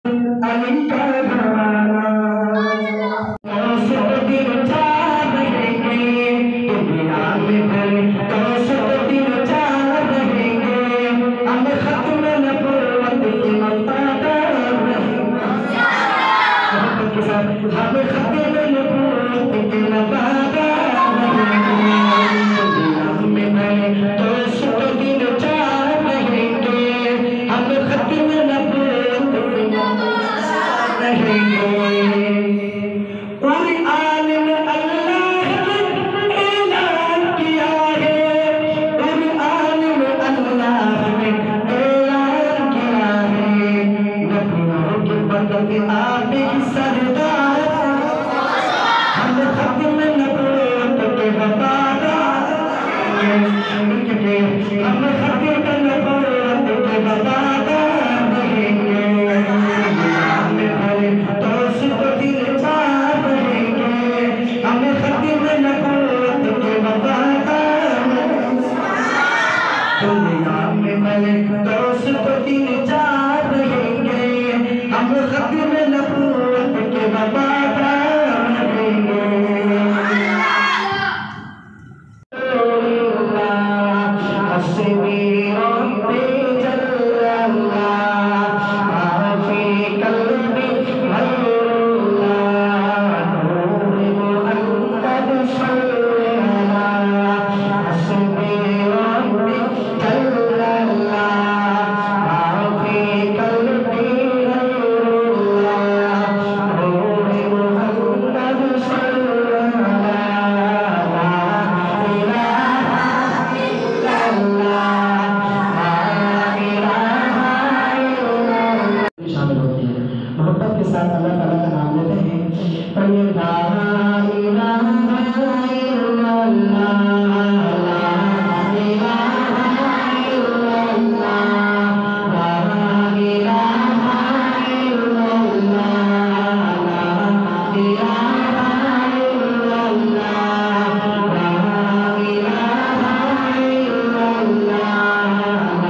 अली का जमाना कैसे दिन चार रहेंगे दुनिया में फिर कैसे दिन चार रहेंगे हम खत्म नबूवत की मफादा रहेंगे हम खत्म नबूवत की मफादा रहेंगे दुनिया में फिर कैसे दिन चार रहेंगे हम खत्म नबूवत की कुरान में अल्लाह ने ऐलान किया है कुरान में अल्लाह ने ऐलान किया है नबियों के बदले आप ही सरदार हम खत्म नबूवत के वफादार हम खत्म नबूवत के वफादार रहेंगे दुनिया में मलिक दोस्त दिन चार रहेंगे हम खत्म नबूवत के वफादार रहेंगे हस्बी रब्बी जल्लल्लाह माफी कल्बी गैरुल्लाह नूर मुहम्मद सल्लल्लाह हस्बी रब्बी शामिल होती है मोहब्बत के साथ अल्लाह ताला का नाम लेते हैं और ये ला इलाहा इल्लल्लाह ला इलाहा इल्लल्लाह ला इलाहा इल्लल्लाह ला इलाहा इल्लल्लाह ला इलाहा इल्लल्लाह ला